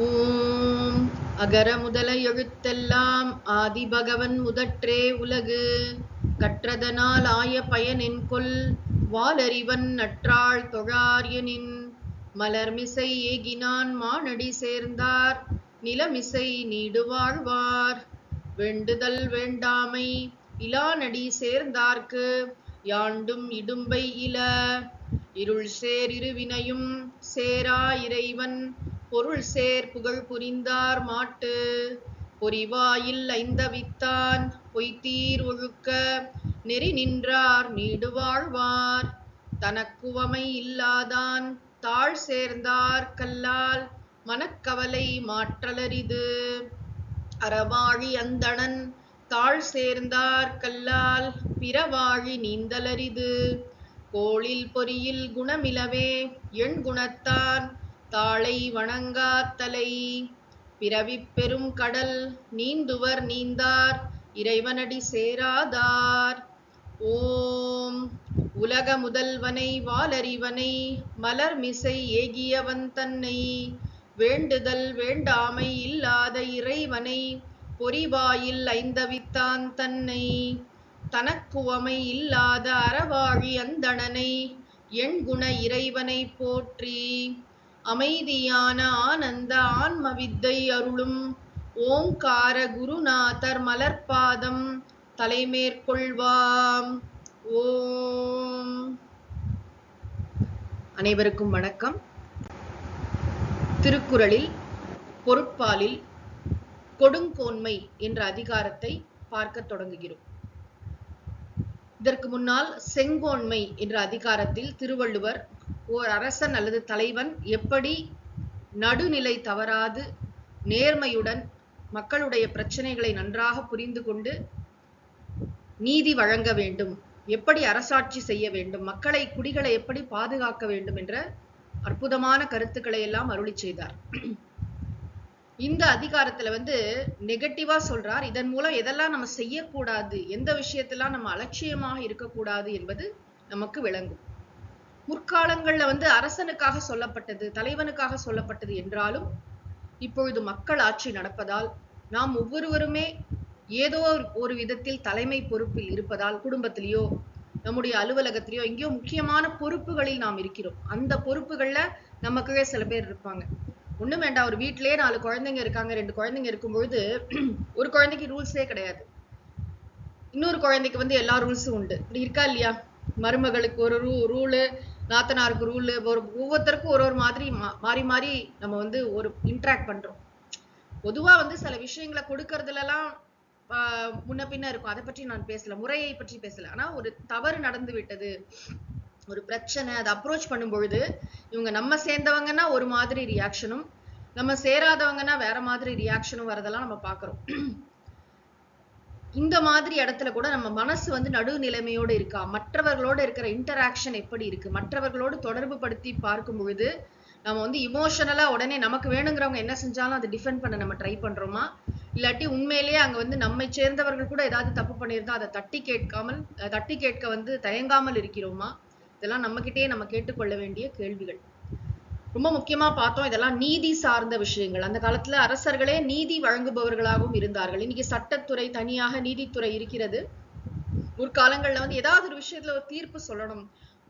ஓம் அகர முதல எழுத்தெல்லாம் ஆதிபகவன் முதற்றே உலகு கற்றதனால் ஆய பயனென்கொல் வாலறிவன் நற்றாள் தொழார்யனின் மலர்மிசை ஏகினான் மானடி சேர்ந்தார் நிலமிசை நீடு வாழ்வார் வேண்டுதல் வேண்டாமை இலானடி சேர்ந்தார்க்கு யாண்டும் இடும்பை இல இருள் சேர் இருவினையும் சேரா இறைவன் பொருள் சேர் புகழ் புரிந்தார் மாட்டு பொறிவாயில் ஐந்தவித்தான் பொய்த்தீர் ஒழுக்க நெறி நின்றார் நீடு வாழ்வார் தனக்குவமை இல்லாதான் தாழ் சேர்ந்தார் கல்லால் மனக்கவலை மாற்றலரிது அறவாழி அந்தணன் தாழ் சேர்ந்தார் கல்லால் பிறவாழி நீந்தலரிது கோளில் பொறியில் குணமிலவே எண் குணத்தான் தாளை வணங்காத்தலை பிறவிப் பெரும் கடல் நீந்துவர் நீந்தார் இறைவனடி சேராதார். ஓம் உலக முதல்வனை வாலறிவனை மலர்மிசை ஏகியவன் தன்னை வேண்டுதல் வேண்டாமை இல்லாத இறைவனை பொறிவாயில் ஐந்தவித்தான் தன்னை தனக்குவமை இல்லாத அறவாழி அந்தணனை எண்குண இறைவனை போற்றி அமைதியான ஆனந்த ஆன்ம வித்தை அருளும் ஓங்கார குருநாதர் மலர்பாதம் தலைமேற்கொள்வாம். ஓம். அனைவருக்கும் வணக்கம். திருக்குறளில் பொருட்பாலில் கொடுங்கோன்மை என்ற அதிகாரத்தை பார்க்க தொடங்குகிறோம். இதற்கு முன்னால் செங்கோன்மை என்ற அதிகாரத்தில் திருவள்ளுவர் ஓர் அரசன் அல்லது தலைவன் எப்படி நடுநிலை தவறாது நேர்மையுடன் மக்களுடைய பிரச்சனைகளை நன்றாக புரிந்து கொண்டு நீதி வழங்க வேண்டும், எப்படி அரசாட்சி செய்ய வேண்டும், மக்களை குடிகளை எப்படி பாதுகாக்க வேண்டும் என்ற அற்புதமான கருத்துக்களை எல்லாம் அருளி செய்தார். இந்த அதிகாரத்துல நெகட்டிவா சொல்றார். இதன் மூலம் எதெல்லாம் நம்ம செய்யக்கூடாது, எந்த விஷயத்தெல்லாம் நம்ம அலட்சியமாக இருக்கக்கூடாது என்பது நமக்கு விளங்கும். முற்காலங்கள்ல அரசனுக்காக சொல்லப்பட்டது, தலைவனுக்காக சொல்லப்பட்டது என்றாலும் இப்பொழுது மக்கள் ஆட்சி நடப்பதால் நாம் ஒவ்வொருவருமே ஏதோ ஒரு விதத்தில் தலைமை பொறுப்பில் இருப்பதால் குடும்பத்திலேயோ நம்முடைய அலுவலகத்திலேயோ எங்கேயோ முக்கியமான பொறுப்புகளில் நாம் இருக்கிறோம். அந்த பொறுப்புகள்ல நம்ம கீழே சில பேர் இருப்பாங்க. ஒண்ணும் வேண்டாம், ஒரு வீட்டிலேயே 4 குழந்தைங்க இருக்காங்க, 2 குழந்தைங்க இருக்கும்பொழுது ஒரு குழந்தைக்கு ரூல்ஸே கிடையாது, இன்னொரு குழந்தைக்கு எல்லா ரூல்ஸும் உண்டு. இப்படி இருக்கா இல்லையா? மருமகளுக்கு ஒரு ரூலு, நாத்தனாருக்கு ரூலு, ஒவ்வொருத்தருக்கும் ஒரு மாதிரி மாறி மாறி நம்ம ஒரு இன்ட்ராக்ட் பண்றோம். பொதுவா சில விஷயங்களை கொடுக்கறதுலாம் முன்ன பின்ன இருக்கும். அதை பற்றி நான் பேசல, முறையை பற்றி பேசல. ஆனா ஒரு தவறு நடந்து விட்டது, ஒரு பிரச்சனை, அதை அப்ரோச் பண்ணும் பொழுது இவங்க நம்ம சேர்ந்தவங்கன்னா ஒரு மாதிரி ரியாக்ஷனும், நம்ம சேராதவங்கன்னா வேற மாதிரி ரியாக்ஷனும் வரதெல்லாம் நம்ம பாக்குறோம். இந்த மாதிரி இடத்துல கூட நம்ம மனசு நடுநிலைமையோடு இருக்கா, மற்றவர்களோடு இருக்கிற இன்டராக்ஷன் எப்படி இருக்கு, மற்றவர்களோடு தொடர்பு படுத்தி பார்க்கும் பொழுது நம்ம இமோஷனலா உடனே நமக்கு வேணுங்கிறவங்க என்ன செஞ்சாலும் அதை டிஃபெண்ட் பண்ண நம்ம ட்ரை பண்றோமா, இல்லாட்டி உண்மையிலேயே அங்க நம்மை சேர்ந்தவர்கள் கூட ஏதாவது தப்பு பண்ணியிருந்தா அதை தட்டி கேட்க தயங்காமல் இருக்கிறோமா? இதெல்லாம் நம்ம கிட்டே நம்ம கேட்டுக்கொள்ள வேண்டிய கேள்விகள். ரொம்ப முக்கியமா பார்த்தோம், இதெல்லாம் நீதி சார்ந்த விஷயங்கள். அந்த காலத்துல அரசர்களே நீதி வழங்குபவர்களாகவும் இருந்தார்கள். இன்னைக்கு சட்டத்துறை தனியாக நீதித்துறை இருக்கிறது. ஒரு காலங்கள்ல ஏதாவது ஒரு விஷயத்துல ஒரு தீர்ப்பு சொல்லணும்,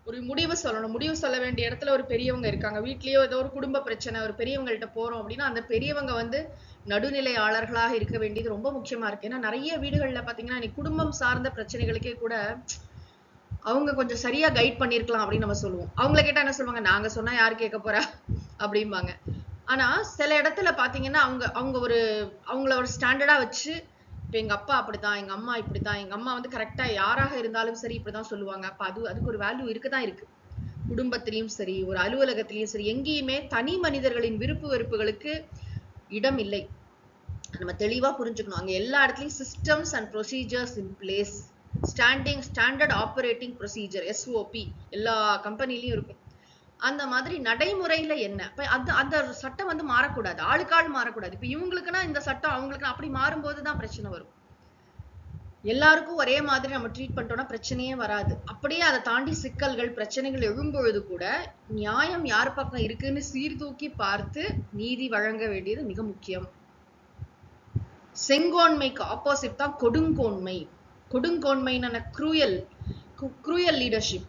ஒரு முடிவு சொல்லணும், முடிவு சொல்ல வேண்டிய இடத்துல ஒரு பெரியவங்க இருக்காங்க. வீட்லயோ ஏதோ ஒரு குடும்ப பிரச்சனை, ஒரு பெரியவங்கள்ட்ட போறோம் அப்படின்னா அந்த பெரியவங்க நடுநிலையாளர்களாக இருக்க வேண்டியது ரொம்ப முக்கியமா இருக்கு. ஏன்னா நிறைய வீடுகள்ல பாத்தீங்கன்னா இன்னைக்கு குடும்பம் சார்ந்த பிரச்சனைகளுக்கே கூட அவங்க கொஞ்சம் சரியா கைட் பண்ணிருக்கலாம் அப்படின்னு நம்ம சொல்லுவோம். அவங்கள கேட்டா என்ன சொல்லுவாங்க, நாங்க சொன்னா யாரு கேட்க போறா அப்படிம்பாங்க. ஆனா சில இடத்துல பாத்தீங்கன்னா அவங்கள ஒரு ஸ்டாண்டர்டா வச்சு, இப்ப எங்க அப்பா அப்படித்தான், எங்க அம்மா இப்படித்தான், எங்க அம்மா கரெக்டா யாராக இருந்தாலும் சரி இப்படிதான் சொல்லுவாங்க. அப்ப அதுக்கு ஒரு வேல்யூ இருக்குதான் இருக்கு. குடும்பத்திலயும் சரி, ஒரு அலுவலகத்திலயும் சரி, எங்கேயுமே தனி மனிதர்களின் விருப்பு வெறுப்புகளுக்கு இடம் இல்லை. நம்ம தெளிவா புரிஞ்சுக்கணும். அங்க எல்லா இடத்துலயும் systems and procedures in place, standard operating procedure SOP எல்லா கம்பெனிலயும் இருக்கும். அந்த மாதிரி நடைமுறையில என்ன, அந்த சட்டம் மாறக்கூடாது, ஆளுக்காள் மாறக்கூடாது. இப்ப இவங்களுக்குன்னா இந்த சட்டம், அவங்களுக்கு அப்படி மாறும்போதுதான் பிரச்சனை வரும். எல்லாருக்கும் ஒரே மாதிரி நம்ம ட்ரீட் பண்ணிட்டோம்னா பிரச்சனையே வராது. அப்படியே அதை தாண்டி சிக்கல்கள் பிரச்சனைகள் எழும்பொழுது கூட நியாயம் யார் பக்கம் இருக்குன்னு சீர்தூக்கி பார்த்து நீதி வழங்க வேண்டியது மிக முக்கியம். செங்கோன்மைக்கு ஆப்போசிட் தான் கொடுங்கோன்மை. கொடுங்கோன்மையான குரூயல் லீடர்ஷிப்,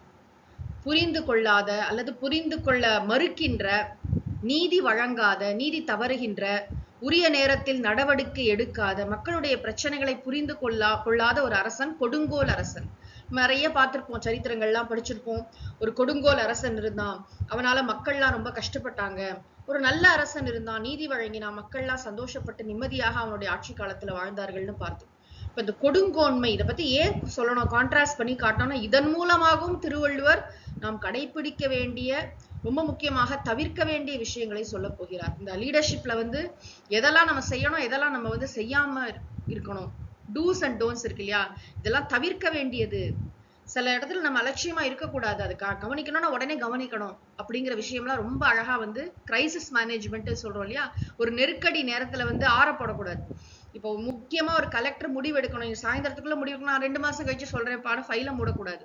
புரிந்து கொள்ளாத அல்லது புரிந்து கொள்ள மறுக்கின்ற, நீதி வழங்காத, நீதி தவறுகின்ற, உரிய நேரத்தில் நடவடிக்கை எடுக்காத, மக்களுடைய பிரச்சனைகளை புரிந்து கொள்ளாத ஒரு அரசன் கொடுங்கோல் அரசன். நிறைய பார்த்திருப்போம், சரித்திரங்கள்லாம் படிச்சிருப்போம். ஒரு கொடுங்கோல் அரசன் இருந்தான், அவனால மக்கள்லாம் ரொம்ப கஷ்டப்பட்டாங்க. ஒரு நல்ல அரசன் இருந்தான், நீதி வழங்கினா, மக்கள்லாம் சந்தோஷப்பட்டு நிம்மதியாக அவனுடைய ஆட்சி காலத்துல வாழ்ந்தார்கள்னு பார்த்தோம். இப்ப இந்த கொடுங்கோன்மை இதை பத்தி ஏன் சொல்லணும், கான்ட்ராஸ்ட் பண்ணி காட்டணும்னா, இதன் மூலமாகவும் திருவள்ளுவர் நாம் கடைபிடிக்க வேண்டிய, ரொம்ப முக்கியமாக தவிர்க்க வேண்டிய விஷயங்களை சொல்ல போகிறார். இந்த லீடர்ஷிப்ல எதெல்லாம் நம்ம செய்யணும், எதெல்லாம் நம்ம செய்யாம இருக்கணும், டூஸ் அண்ட் டோன்ட்ஸ் இருக்கு இல்லையா, இதெல்லாம் தவிர்க்க வேண்டியது. சில இடத்துல நம்ம அலட்சியமா இருக்கக்கூடாது, அது கவனிக்கணும்னா உடனே கவனிக்கணும் அப்படிங்கிற விஷயம்லாம் ரொம்ப அழகா கிரைசிஸ் மேனேஜ்மெண்ட் சொல்றோம் இல்லையா, ஒரு நெருக்கடி நேரத்துல ஆறப்படக்கூடாது. இப்போ முக்கியமா ஒரு கலெக்டர் முடிவு எடுக்கணும், சாயந்தரத்துக்குள்ள முடிவு எடுக்கணும், நான் 2 மாசம் கழிச்சு சொல்றேன் பாட ஃபைல மூடக்கூடாது.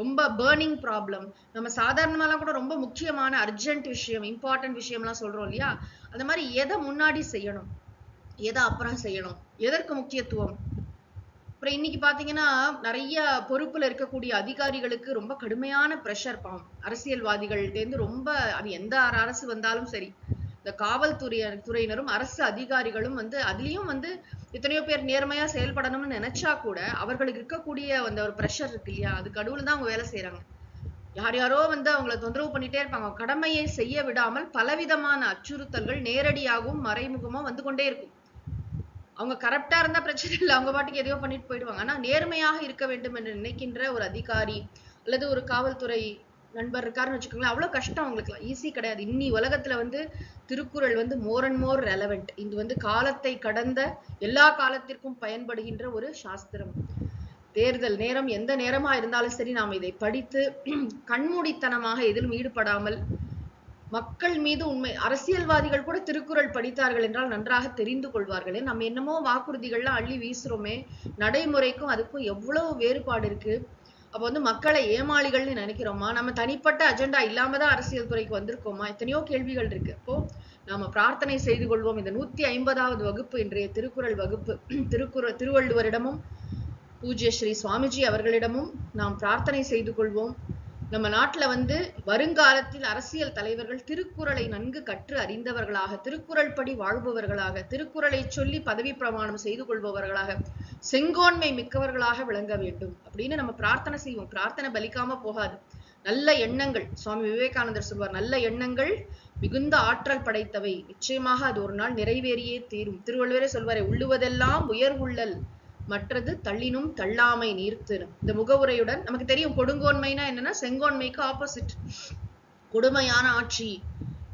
ரொம்ப பர்னிங் ப்ராப்ளம், நம்ம சாதாரணமாலாம் கூட ரொம்ப முக்கியமான அர்ஜென்ட் விஷயம், இம்பார்ட்டன்ட் விஷயம்லாம் சொல்றோம் இல்லையா, அந்த மாதிரி எதை முன்னாடி செய்யணும், எதை அப்புறம் செய்யணும், எதற்கு முக்கியத்துவம். அப்புறம் இன்னைக்கு பாத்தீங்கன்னா நிறைய பொறுப்புல இருக்கக்கூடிய அதிகாரிகளுக்கு ரொம்ப கடுமையான பிரஷர் பாவம், அரசியல்வாதிகள்டேந்து ரொம்ப, அது எந்த அரசு வந்தாலும் சரி, இந்த காவல்துறையினரும் அரசு அதிகாரிகளும் அதுலயும் எத்தனையோ பேர் நேர்மையா செயல்படணும்னு நினைச்சா கூட அவர்களுக்கு இருக்கக்கூடிய அந்த ஒரு பிரஷர் இருக்கு இல்லையா, அது கடவுள் தான் அவங்க வேலை செய்யறாங்க. யார் யாரோ அவங்கள தொந்தரவு பண்ணிட்டே இருப்பாங்க, கடமையை செய்ய விடாமல் பலவிதமான அச்சுறுத்தல்கள் நேரடியாகவும் மறைமுகமா கொண்டே இருக்கும். அவங்க கரெக்டா இருந்தா பிரச்சனை இல்லை, அவங்க பாட்டுக்கு எதையோ பண்ணிட்டு போயிடுவாங்க. ஆனா நேர்மையாக இருக்க வேண்டும் என்று நினைக்கின்ற ஒரு அதிகாரி அல்லது ஒரு காவல்துறை நண்பர் இருக்காருன்னு வச்சுக்கோங்களேன், அவ்வளவு கஷ்டம் அவங்களுக்கு, ஈஸி கிடையாது. இன்னி உலகத்துல Thirukkural more and more relevant. இது காலத்தை கடந்த, எல்லா காலத்திற்கும் பயன்படுகின்ற ஒரு சாஸ்திரம். தேர்தல் நேரம் எந்த நேரமா இருந்தாலும் சரி, நாம் இதை படித்து கண்மூடித்தனமாக எதிலும் ஈடுபடாமல், மக்கள் மீது உண்மை, அரசியல்வாதிகள் கூட திருக்குறள் படித்தார்கள் என்றால் நன்றாக தெரிந்து கொள்வார்களே. நம்ம என்னமோ வாக்குறுதிகள்லாம் அள்ளி வீசுறோமே, நடைமுறைக்கும் அதுக்கும் எவ்வளவு வேறுபாடு இருக்கு. அப்ப மக்களை ஏமாளிகள்னு நினைக்கிறோமா, நம்ம தனிப்பட்ட அஜெண்டா இல்லாமதான் அரசியல் துறைக்கு வந்திருக்கோமா, எத்தனையோ கேள்விகள் இருக்கு. அப்போ நாம பிரார்த்தனை செய்து கொள்வோம். இந்த 150வது வகுப்பு, இன்றைய திருக்குறள் வகுப்பு, திருவள்ளுவரிடமும் பூஜ்ய ஸ்ரீ சுவாமிஜி அவர்களிடமும் நாம் பிரார்த்தனை செய்து கொள்வோம். நம்ம நாட்டுல வருங்காலத்தில் அரசியல் தலைவர்கள் திருக்குறளை நன்கு கற்று அறிந்தவர்களாக, திருக்குறள் படி வாழ்பவர்களாக, திருக்குறளை சொல்லி பதவி பிரமாணம் செய்து கொள்பவர்களாக, செங்கோன்மை மிக்கவர்களாக விளங்க வேண்டும் அப்படின்னு நம்ம பிரார்த்தனை செய்வோம். பிரார்த்தனை பலிக்காம போகாது. நல்ல எண்ணங்கள், சுவாமி விவேகானந்தர் சொல்வார், நல்ல எண்ணங்கள் மிகுந்த ஆற்றல் படைத்தவை, நிச்சயமாக அது ஒரு நாள் நிறைவேறியே தீரும். திருவள்ளுவரே சொல்வாரே, உள்ளுவதெல்லாம் உயர்வுள்ளல், மற்றது தள்ளினும் தள்ளாமை நீர்த்து. இந்த முகவுரையுடன் நமக்கு தெரியும் கொடுங்கோன்மைனா என்னன்னா, செங்கோன்மைக்கு ஆப்போசிட். கொடுமையான ஆட்சி,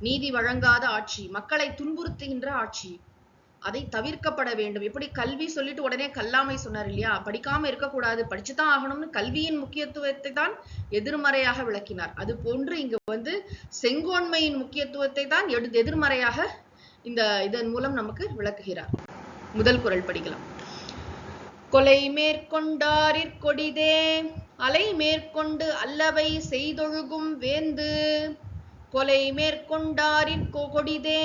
நீதி வழங்காத ஆட்சி, மக்களை துன்புறுத்துகின்ற ஆட்சி, அதை தவிர்க்கப்பட வேண்டும். எப்படி கல்வி சொல்லிட்டு உடனே கல்லாமை சொன்னார் இல்லையா, படிக்காம இருக்கக்கூடாது, படிச்சுதான் ஆகணும்னு கல்வியின் முக்கியத்துவத்தை தான் எதிர்மறையாக விளக்கினார். அது போன்று இங்கு செங்கோன்மையின் முக்கியத்துவத்தை தான் எதிர்மறையாக இதன் மூலம் நமக்கு விளக்குகிறார். முதல் குறள் படிக்கலாம். கொலை மேற்கொண்டாரிற் கொடிதே அலை மேற்கொண்டு அல்லவை செய்தொழுகும் வேந்து. கொலை மேற்கொண்டாரிற் கொடிதே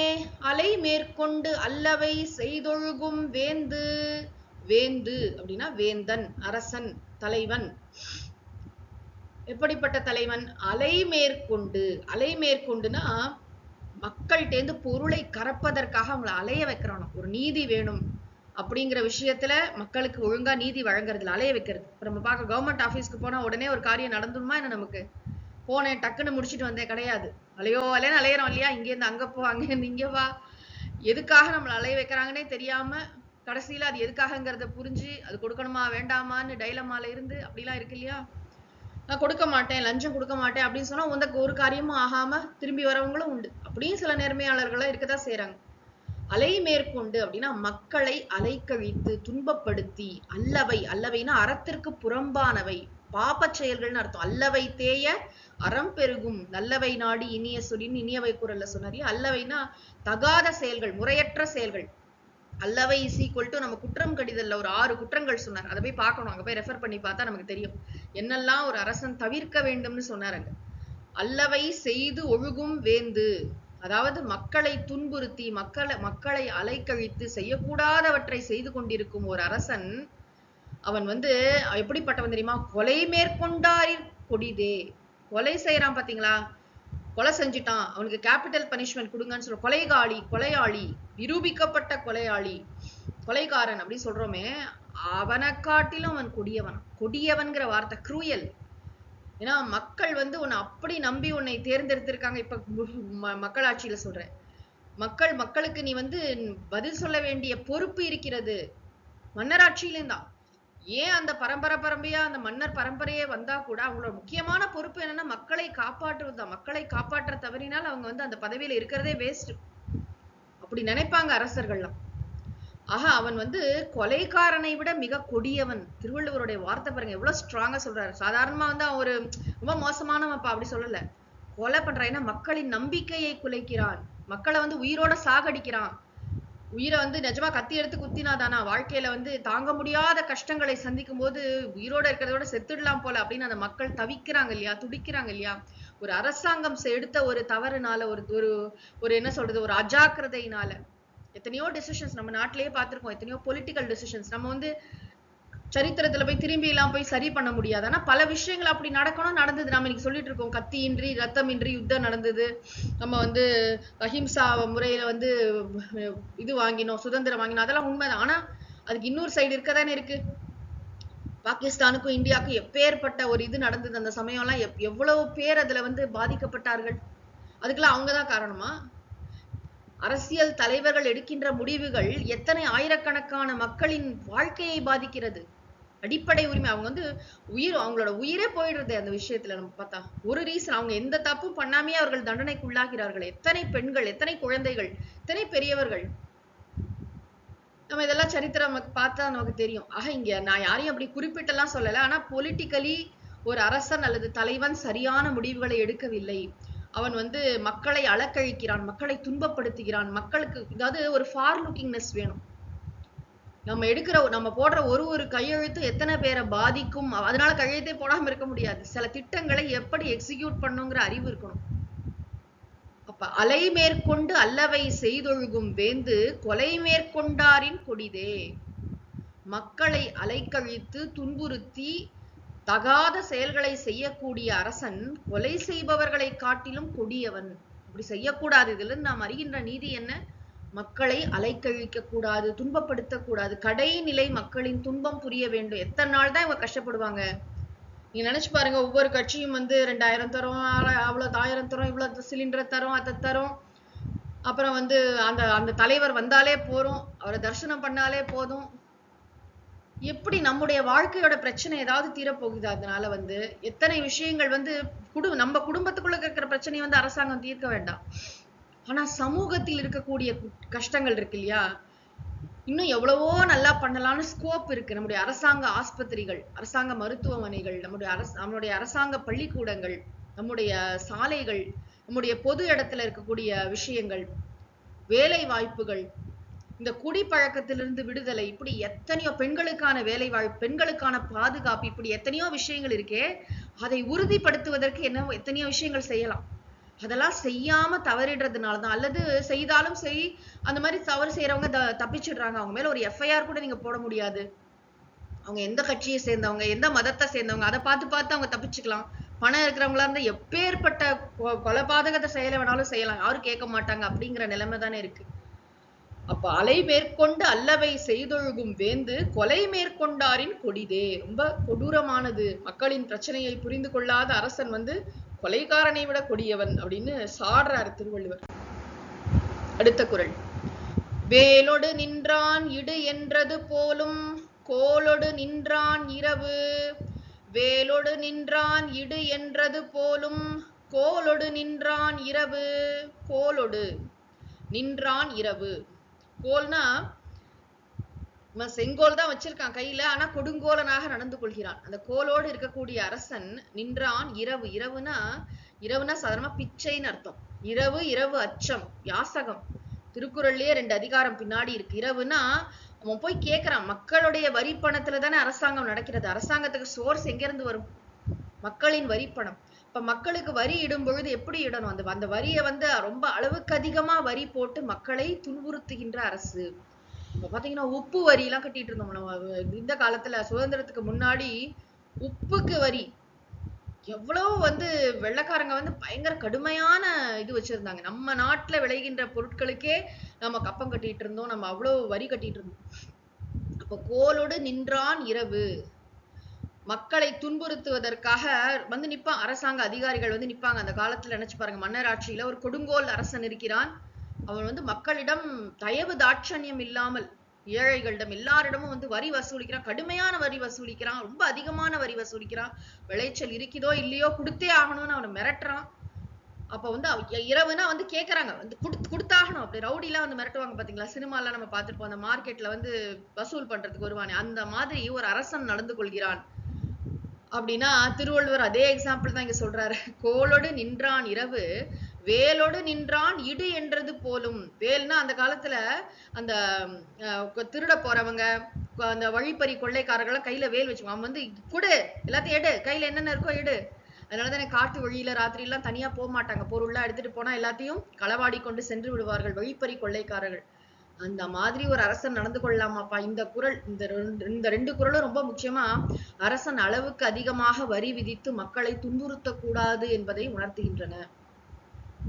அலை மேற்கொண்டு அல்லவை செய்தொழுகும் வேந்து. வேந்து அப்படின்னா வேந்தன், அரசன், தலைவன். எப்படிப்பட்ட தலைவன்? அலை மேற்கொண்டு. அலை மேற்கொண்டுனா மக்கள்கிட்டேந்து பொருளை கறப்பதற்காக அவங்களை அலைய வைக்கிறானோ. ஒரு நீதி வேணும் அப்படிங்கிற விஷயத்துல மக்களுக்கு ஒழுங்கா நீதி வழங்குறதுல அலைய வைக்கிறது. நம்ம பார்க்க கவர்மெண்ட் ஆபீஸ்க்கு போனா உடனே ஒரு காரியம் நடந்துருமா என்ன? நமக்கு போனேன் டக்குன்னு முடிச்சுட்டு வந்தேன் கிடையாது. அலையோ அலையன்னு அலையிறோம் இல்லையா, இங்கேருந்து அங்க போ, அங்கேருந்து இங்க வா. எதுக்காக நம்மளை அலைய வைக்கிறாங்கன்னே தெரியாம கடைசியில அது எதுக்காகங்கிறத புரிஞ்சு அது கொடுக்கணுமா வேண்டாமான்னு டைலமால இருந்து அப்படிலாம் இருக்கு இல்லையா. நான் கொடுக்க மாட்டேன், லஞ்சம் கொடுக்க மாட்டேன் அப்படின்னு சொன்னா ஒரு காரியமும் ஆகாம திரும்பி வரவங்களும் உண்டு. அப்படியும் சில நேர்மையாளர்களும் இருக்கதான் செய்யறாங்க. அலை மேற்கொண்டு அப்படின்னா மக்களை அலைக்கழித்து துன்பப்படுத்தி, அல்லவை, அல்லவைனா அறத்திற்கு புறம்பானவை, பாப்ப செயல்கள்னு அர்த்தம். அல்லவை தேய அறம் பெருகும், நல்லவை நாடி இனிய சொல்லின்னு இனியவை குரல்ல சொன்னார். அல்லவைனா தகாத செயல்கள், முறையற்ற செயல்கள். அல்லவை இஸ் ஈக்குவல் டு நம்ம குற்றம் கடிதல்ல ஒரு 6 குற்றங்கள் சொன்னார். அதை போய் பார்க்கணும். அங்க போய் ரெஃபர் பண்ணி பார்த்தா நமக்கு தெரியும் என்னெல்லாம் ஒரு அரசன் தவிர்க்க வேண்டும்னு சொன்னாருங்க. அல்லவை செய்து ஒழுகும் வேந்து, அதாவது மக்களை துன்புறுத்தி மக்களை அலைக்கழித்து செய்யக்கூடாதவற்றை செய்து கொண்டிருக்கும் ஒரு அரசன் அவன் வந்து எப்படிப்பட்டவன் தெரியுமா? கொலை மேற்கொண்டாரின் கொடிதே. கொலை செய்யறான் பாத்தீங்களா? கொலை செஞ்சுட்டான், அவனுக்கு கேபிட்டல் பனிஷ்மெண்ட் கொடுங்கன்னு சொல்ற கொலையாளி, நிரூபிக்கப்பட்ட கொலையாளி, கொலைகாரன் அப்படி சொல்றோமே, அவனை காட்டிலும் அவன் கொடியவன்கிற வார்த்தை க்ரூயல். ஏன்னா மக்கள் வந்து உன்னை அப்படி நம்பி உன்னை தேர்ந்தெடுத்திருக்காங்க. இப்ப மக்களாட்சியில சொல்றேன், மக்களுக்கு நீ வந்து பதில் சொல்ல வேண்டிய பொறுப்பு இருக்கிறது. மன்னராட்சியிலும் தான். ஏன் அந்த பரம்பரையா அந்த மன்னர் பரம்பரையே வந்தா கூட அவங்களோட முக்கியமான பொறுப்பு என்னன்னா மக்களை காப்பாற்றுவதுதான். மக்களை காப்பாற்ற தவறினால் அவங்க வந்து அந்த பதவியில இருக்கிறதே வேஸ்ட். அப்படி நினைப்பாங்க அரசர்கள்லாம். ஆக அவன் வந்து கொலைகாரனை விட மிக கொடியவன். திருவள்ளுவருடைய வார்த்தை பாருங்க எவ்வளவு ஸ்ட்ராங்கா சொல்றாரு. சாதாரணமா வந்து அவன் ஒரு ரொம்ப மோசமானவன்ப்பா அப்படி சொல்லல. கொலை பண்றான், ஏன்னா மக்களின் நம்பிக்கையை குலைக்கிறான், மக்களை வந்து உயிரோட சாகடிக்கிறான். உயிரை வந்து நிஜமா கத்தி எடுத்து குத்தினாதானா வாழ்க்கையில வந்து தாங்க முடியாத கஷ்டங்களை சந்திக்கும் போது உயிரோட இருக்கிறதோட செத்துடலாம் போல அப்படின்னு அந்த மக்கள் தவிக்கிறாங்க இல்லையா, துடிக்கிறாங்க இல்லையா. ஒரு அரசாங்கம் எடுத்த ஒரு தவறுனால, ஒரு என்ன சொல்றது, ஒரு அஜாக்கிரதையினால எத்தனையோ டெசிஷன்ஸ் நம்ம நாட்டிலேயே பார்த்திருக்கோம். எத்தனையோ பொலிட்டிக்கல் டெசிஷன்ஸ் நம்ம வந்து சரித்திரத்துல போய் திரும்பி எல்லாம் போய் சரி பண்ண முடியாது. ஆனா பல விஷயங்கள் அப்படி நடந்தது. நம்ம இன்னைக்கு சொல்லிட்டு இருக்கோம், கத்தியின்றி ரத்தமின்றி யுத்தம் நடந்தது, நம்ம வந்து அஹிம்சா முறையில வந்து இது வாங்கினோம், சுதந்திரம் வாங்கினோம், அதெல்லாம் உண்மைதான். ஆனா அதுக்கு இன்னொரு சைடு இருக்கதானே இருக்கு. பாகிஸ்தானுக்கும் இந்தியாவுக்கும் எப்பேற்பட்ட ஒரு இது நடந்தது அந்த சமயம் எல்லாம், எவ்வளவு பேர் அதுல வந்து பாதிக்கப்பட்டார்கள். அதுக்கெல்லாம் அவங்கதான் காரணமா? அரசியல் தலைவர்கள் எடுக்கின்ற முடிவுகள் எத்தனை ஆயிரக்கணக்கான மக்களின் வாழ்க்கையை பாதிக்கிறது. அடிப்படை உரிமை, அவங்க வந்து அவங்களோட உயிரே போயிடுறது அந்த விஷயத்துல. நம்ம பார்த்தா ஒரு ரீசன், அவங்க எந்த தப்பும் பண்ணாமே அவர்கள் தண்டனைக்கு உள்ளாகிறார்கள். எத்தனை பெண்கள், எத்தனை குழந்தைகள், எத்தனை பெரியவர்கள். நம்ம இதெல்லாம் சரித்திரம் பார்த்தா நமக்கு தெரியும். ஆக இங்க நான் யாரையும் அப்படி குறிப்பிட்டெல்லாம் சொல்லல. ஆனா பொலிட்டிக்கலி ஒரு அரசன் அல்லது தலைவன் சரியான முடிவுகளை எடுக்கவில்லை. அவன் வந்து மக்களை அலக்கழிக்கிறான், மக்களை துன்பப்படுத்துகிறான். மக்களுக்கு அதாவது ஒரு ஃபார் லுக்கிங்னஸ் வேணும். நம்ம போடுற ஒரு கையெழுத்து எத்தனை பேரை பாதிக்கும், அதனால கையெழுத்தே போடாம இருக்க முடியாது. சில திட்டங்களை எப்படி எக்ஸிக்யூட் பண்ணுங்கிற அறிவு இருக்கணும். அப்ப அலை மேற்கொண்டு அல்லவை செய்தொழுகும் வேந்து கொலை மேற்கொண்டாரின் கொடிதே. மக்களை அலைக்கழித்து துன்புறுத்தி தகாத செயல்களை செய்யக்கூடிய அரசன் கொலை செய்பவர்களை காட்டிலும் கொடியவன். அப்படி செய்யக்கூடாது. இதுல நாம் அறிகின்ற நீதி என்ன? மக்களை அலைக்கழிக்க கூடாது, துன்பப்படுத்தக்கூடாது. கடைநிலை மக்களின் துன்பம் புரிய வேண்டும். எத்தனை நாள் தான் இவங்க கஷ்டப்படுவாங்க? நீங்க நினைச்சு பாருங்க, ஒவ்வொரு கட்சியும் வந்து 2000 தரும், அவ்வளவு 1000 தரும், இவ்வளவு சிலிண்டர் தரும், அதை தரும். அப்புறம் வந்து அந்த தலைவர் வந்தாலே போறோம், அவரை தரிசனம் பண்ணாலே போதும். எப்படி நம்முடைய வாழ்க்கையோட பிரச்சனை ஏதாவது தீரப்போகுது? அதனால வந்து எத்தனை விஷயங்கள் வந்து நம்ம குடும்பத்துக்குள்ள இருக்கிற பிரச்சனையை வந்து அரசாங்கம் தீர்க்க வேண்டாம். ஆனா சமூகத்தில் இருக்கக்கூடிய கஷ்டங்கள் இருக்கு இல்லையா, இன்னும் எவ்வளவோ நல்லா பண்ணலாம்னு ஸ்கோப் இருக்கு. நம்முடைய அரசாங்க ஆஸ்பத்திரிகள், அரசாங்க மருத்துவமனைகள், நம்முடைய அரசாங்க பள்ளிக்கூடங்கள், நம்முடைய சாலைகள், நம்முடைய பொது இடத்துல இருக்கக்கூடிய விஷயங்கள், வேலை வாய்ப்புகள், இந்த குடிப்பழக்கத்திலிருந்து விடுதலை, இப்படி எத்தனையோ பெண்களுக்கான வேலை வாய்ப்பு, பெண்களுக்கான பாதுகாப்பு, இப்படி எத்தனையோ விஷயங்கள் இருக்கே. அதை உறுதிப்படுத்துவதற்கு எத்தனையோ விஷயங்கள் செய்யலாம். அதெல்லாம் செய்யாம தவறிடுறதுனாலதான், அல்லது செய்தாலும் சரி அந்த மாதிரி தவறு செய்யறவங்க தப்பிச்சிடுறாங்க. அவங்க மேல ஒரு எஃப்ஐஆர் கூட நீங்க போட முடியாது. அவங்க எந்த கட்சியை சேர்ந்தவங்க, எந்த மதத்தை சேர்ந்தவங்க, அதை பார்த்து அவங்க தப்பிச்சுக்கலாம். பணம் இருக்கிறவங்களா இருந்தா எப்பேற்பட்ட கொலைபாதகத்தை செயலை வேணாலும் செய்யலாம், யாரும் கேட்க மாட்டாங்க. அப்படிங்கிற நிலைமை தானே இருக்கு. அப்ப அலை மேற்கொண்டு அல்லவை செய்தொழுகும் வேந்து கொலை மேற்கொண்டாரின் கொடிதே. ரொம்ப கொடூரமானது. மக்களின் பிரச்சனையை புரிந்து கொள்ளாத அரசன் வந்து கொலைகாரனை விட கொடியவன் அப்படின்னு சாடுறாரு திருவள்ளுவர். அடுத்த குறள். வேலொடு நின்றான் இடு என்றது போலும் கோலொடு நின்றான் இரவு. வேலொடு நின்றான் இடு என்றது போலும் கோலொடு நின்றான் இரவு. கோலொடு நின்றான் இரவு. கோல்னா செங்கோல் தான் வச்சிருக்கான் கையில, ஆனா கொடுங்கோலனாக நடந்து கொள்கிறான். அந்த கோலோடு இருக்கக்கூடிய அரசன் நின்றான் இரவு. இரவுனா சாதாரணமா பிச்சைன்னு அர்த்தம். இரவு அச்சம், யாசகம். திருக்குறள்லயே 2 அதிகாரம் பின்னாடி இருக்கு. இரவுனா அவன் போய் கேட்கிறான். மக்களுடைய வரி பணத்துல தானே அரசாங்கம் நடக்கிறது. அரசாங்கத்துக்கு சோர்ஸ் எங்க இருந்து வரும்? மக்களின் வரி பணம். இப்ப மக்களுக்கு வரி இடும் பொழுது எப்படி இடணும்? அந்த வரியை ரொம்ப அளவுக்கு அதிகமா வரி போட்டு மக்களை துன்புறுத்துகின்ற அரசு. இப்ப பாத்தீங்கன்னா உப்பு வரி எல்லாம் கட்டிட்டு இருந்தோம் நம்ம இந்த காலத்துல. சுதந்திரத்துக்கு முன்னாடி உப்புக்கு வரி எவ்வளவு வெள்ளைக்காரங்க பயங்கர கடுமையான இது வச்சிருந்தாங்க. நம்ம நாட்டுல விளைகின்ற பொருட்களுக்கே நம்ம கப்பம் கட்டிட்டு இருந்தோம். நம்ம அவ்வளவு வரி கட்டிட்டு இருந்தோம். அப்ப கோலோடு நின்றான் இரவு. மக்களை துன்புறுத்துவதற்காக நிப்பான். அரசாங்க அதிகாரிகள் நிப்பாங்க. அந்த காலத்துல நினைச்சு பாருங்க, மன்னர் ஆட்சியில ஒரு கொடுங்கோல் அரசன் இருக்கிறான். அவன் மக்களிடம் தயவு தாட்சண்யம் இல்லாமல் ஏழைகளிடம் எல்லாரிடமும் வரி வசூலிக்கிறான். கடுமையான வரி வசூலிக்கிறான். ரொம்ப அதிகமான வரி வசூலிக்கிறான். விளைச்சல் இருக்குதோ இல்லையோ கொடுத்தே ஆகணும்னு அவனை மிரட்டுறான். அப்ப இரவுனா கேக்குறாங்க, கொடுத்தாகணும். அப்படி ரவுடி எல்லாம் மிரட்டுவாங்க பாத்தீங்களா? சினிமாலாம் நம்ம பார்த்திருப்போம். அந்த மார்க்கெட்ல வசூல் பண்றதுக்கு வருவானே, அந்த மாதிரி ஒரு அரசன் நடந்து கொள்கிறான். அப்படின்னா திருவள்ளுவர் அதே எக்ஸாம்பிள் தான் இங்க சொல்றாரு. கோலோடு நின்றான் இரவு, வேலோடு நின்றான் இடு என்றது போலும். வேல்னா அந்த காலத்துல அந்த திருட போறவங்க, அந்த வழிப்பறி கொள்ளைக்காரர்கள் கையில வேல் வச்சுக்குவாங்க. அவன் குடு, எல்லாத்தையும் எடு, கையில என்னென்ன இருக்கோ எடு. அதனாலதான் காட்டு வழியில ராத்திரி எல்லாம் தனியா போக மாட்டாங்க. பொருள்லாம் எடுத்துட்டு போனா எல்லாத்தையும் களவாடி கொண்டு சென்று விடுவார்கள் வழிப்பறி கொள்ளைக்காரர்கள். அந்த மாதிரி ஒரு அரசன் நடந்து கொள்ளலாமாப்பா? இந்த குறள், இந்த 2 குறளும் ரொம்ப முக்கியமா அரசன் அளவுக்கு அதிகமாக வரி விதித்து மக்களை துன்புறுத்தக் கூடாது என்பதை உணர்த்துகின்றன.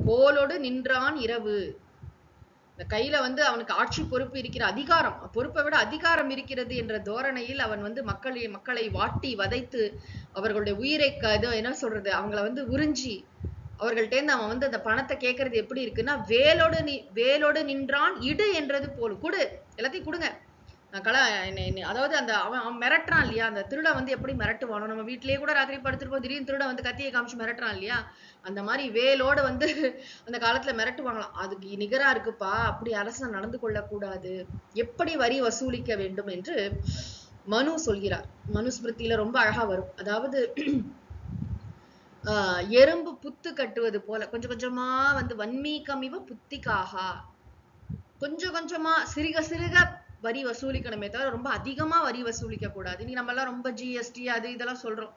கோலோடு நின்றான் இரவு. இந்த கையில அவனுக்கு ஆட்சி பொறுப்பு இருக்கிற அதிகாரம், பொறுப்பை விட அதிகாரம் இருக்கிறது என்ற தோரணையில் அவன் மக்களை வாட்டி வதைத்து அவர்களுடைய உயிரை என்ன சொல்றது, அவங்களை உறிஞ்சி அவர்கள்ட்ட அவன் அந்த பணத்தை கேட்கறது எப்படி இருக்குன்னா, வேலோடு நின்றான் இடு என்றது போலும். குடு, எல்லாத்தையும் கொடுங்க. அதாவது அவன் மிரட்டுறான் இல்லையா? அந்த திருடன் எப்படி மிரட்டுவானோ, நம்ம வீட்டிலேயே கூட ராத்திரி படுத்திருப்போம், திடீர்னு திருடன் கத்தியை காமிச்சு மிரட்டுறான் இல்லையா? அந்த மாதிரி வேலோட அந்த காலத்துல மிரட்டுவாங்களாம். அதுக்கு நிகரா இருக்குப்பா. அப்படி அரசன் நடந்து கொள்ளக்கூடாது. எப்படி வரி வசூலிக்க வேண்டும் என்று மனு சொல்கிறார். மனுஸ்மிருதியில ரொம்ப அழகா வரும். அதாவது எறும்பு புத்து கட்டுவது போல கொஞ்சம் கொஞ்சமா வன்மீகமிவ புத்திகாகா, கொஞ்சம் கொஞ்சமா சிறுக சிறுக வரி வசூலிக்கணுமே தவிர ரொம்ப அதிகமா வரி வசூலிக்க கூடாது. இன்னைக்கு நம்ம எல்லாம் ரொம்ப ஜிஎஸ்டி அது இதெல்லாம் சொல்றோம்.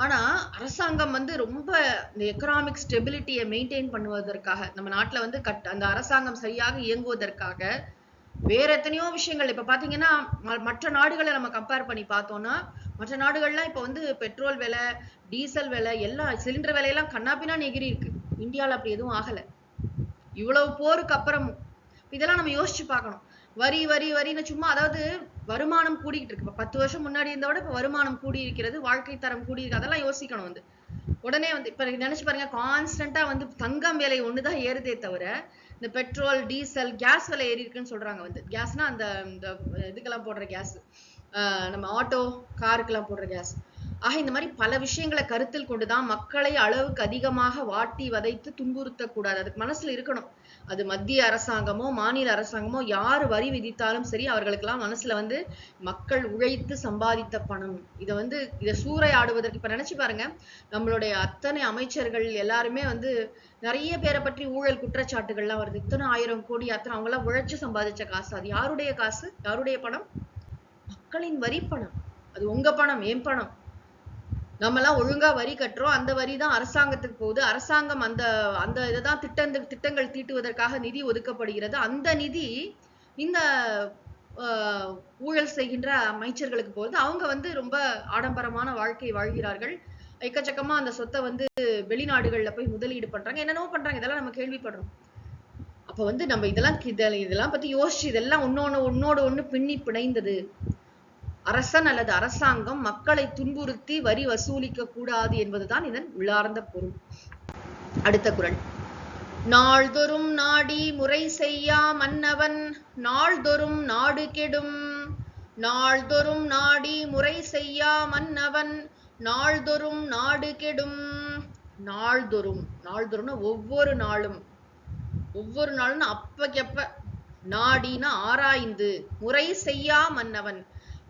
ஆனா அரசாங்கம் ரொம்ப இந்த எக்கனாமிக் ஸ்டெபிலிட்டியை மெயின்டைன் பண்ணுவதற்காக, நம்ம நாட்டுல அந்த அரசாங்கம் சரியாக இயங்குவதற்காக வேற எத்தனையோ விஷயங்கள். இப்ப பாத்தீங்கன்னா மற்ற நாடுகளை நம்ம கம்பேர் பண்ணி பார்த்தோம்னா, மற்ற நாடுகள்லாம் இப்ப பெட்ரோல் விலை, டீசல் விலை, எல்லாம் சிலிண்டர் விலையெல்லாம் கண்ணாப்பின்னான்னு எகிரி இருக்கு. இந்தியால அப்படி எதுவும் ஆகல. இவ்வளவு போருக்கு அப்புறமும் இதெல்லாம் நம்ம யோசிச்சு பார்க்கணும். வரின்னு சும்மா, அதாவது வருமானம் கூடிக்கிட்டு இருக்கு. இப்ப 10 வருஷம் முன்னாடி இருந்த விட இப்ப வருமானம் கூடி இருக்கிறது, வாழ்க்கை தரம் கூடி இருக்கு. அதெல்லாம் யோசிக்கணும். உடனே இப்ப நினைச்சு பாருங்க, கான்ஸ்டன்டா தங்கம் விலை ஒண்ணுதான் ஏறுதே தவிர இந்த பெட்ரோல், டீசல், கேஸ் விலை ஏறி இருக்குன்னு சொல்றாங்க. கேஸ்னா அந்த இதுக்கெல்லாம் போடுற கேஸ், நம்ம ஆட்டோ காருக்கெல்லாம் போடுற கேஸ். ஆக இந்த மாதிரி பல விஷயங்களை கருத்தில் கொண்டுதான் மக்களை அளவுக்கு அதிகமாக வாட்டி வதைத்து துன்புறுத்தக்கூடாது. அதுக்கு மனசுல இருக்கணும். அது மத்திய அரசாங்கமோ மாநில அரசாங்கமோ யாரு வரி விதித்தாலும் சரி, அவர்களுக்கெல்லாம் மனசுல மக்கள் உழைத்து சம்பாதித்த பணம். இதை சூறையாடுவதற்கு இப்ப நினைச்சு பாருங்க, நம்மளுடைய அத்தனை அமைச்சர்கள் எல்லாருமே நிறைய பேரை பற்றி ஊழல் குற்றச்சாட்டுகள்லாம் வருது. இத்தனை 1000 கோடி அத்தனை அவங்க எல்லாம் உழைச்சு சம்பாதிச்ச காசு. அது யாருடைய காசு? யாருடைய பணம்? மக்களின் வரி பணம். அது உங்க பணம், என் பணம். நம்ம எல்லாம் ஒழுங்கா வரி கட்டுறோம். அந்த வரி தான் அரசாங்கத்துக்கு போகுது. அரசாங்கம் அந்த இதுதான் திட்டங்கள் தீட்டுவதற்காக நிதி ஒதுக்கப்படுகிறது. அந்த நிதி இந்த ஊழல் செய்கின்ற அமைச்சர்களுக்கு போகுது. அவங்க ரொம்ப ஆடம்பரமான வாழ்க்கை வாழ்கிறார்கள். எக்கச்சக்கமா அந்த சொத்தை வெளிநாடுகள்ல போய் முதலீடு பண்றாங்க, என்னென்னவோ பண்றாங்க. இதெல்லாம் நம்ம கேள்விப்படுறோம். அப்ப நம்ம இதெல்லாம் பத்தி யோசிச்சு, இதெல்லாம் ஒன்னோடு ஒண்ணு பின்னி பிணைந்தது. அரசன் அல்லது அரசாங்கம் மக்களை துன்புறுத்தி வரி வசூலிக்க கூடாது என்பதுதான் இதன் உள்ளார்ந்த பொருள். அடுத்த குறள். நாள்தொறும் நாடி முறை செய்யா மன்னவன் நாள்தொறும் நாடு கெடும். நாள்தொறும் நாடி முறை செய்யா மன்னவன் நாள்தொறும் நாடு கெடும். நாள்தொறும், நாள்தொறும்னா ஒவ்வொரு நாளும், ஒவ்வொரு நாளும் அப்பக்கப்ப, நாடினா ஆராய்ந்து, முறை செய்யா மன்னவன்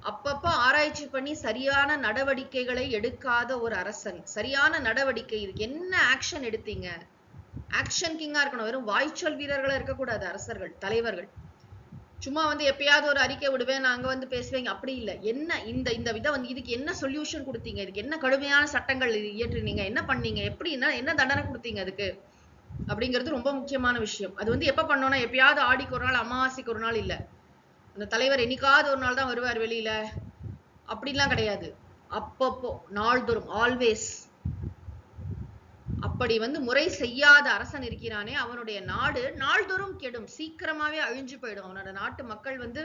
அப்பப்ப ஆராய்ச்சி பண்ணி சரியான நடவடிக்கைகளை எடுக்காத ஒரு அரசன். சரியான நடவடிக்கை, என்ன ஆக்ஷன் எடுத்தீங்க? ஆக்ஷன் கிங்கா இருக்கணும். வெறும் வாய்ச்சொல் வீரர்களா இருக்கக்கூடாது அரசர்கள், தலைவர்கள். சும்மா வந்து எப்பயாவது ஒரு அறிக்கை விடுவேன், நான் அங்க வந்து பேசுவேங்க, அப்படி இல்லை. என்ன இந்த வித வந்து இதுக்கு என்ன சொல்யூஷன் கொடுத்தீங்க, இதுக்கு என்ன கடுமையான சட்டங்கள் இயற்றினீங்க, என்ன பண்ணீங்க, எப்படி என்ன தண்டனை கொடுத்தீங்க அதுக்கு அப்படிங்கிறது ரொம்ப முக்கியமான விஷயம். அது வந்து எப்ப பண்ணோம்னா, எப்பயாவது ஆடிக்கு ஒரு நாள், அமாவாசைக்கு ஒரு நாள் இல்ல. அந்த தலைவர் என்னைக்காவது ஒரு நாள் தான் வருவார் வெளியில, அப்படிலாம் கிடையாது. அப்பப்போ, நாள்தோறும், ஆல்வேஸ். அப்படி வந்து முறை செய்யாத அரசன் இருக்கிறானே, அவனுடைய நாடு நாள்தோறும் கெடும், சீக்கிரமாவே அழிஞ்சு போயிடும். அவனோட நாட்டு மக்கள் வந்து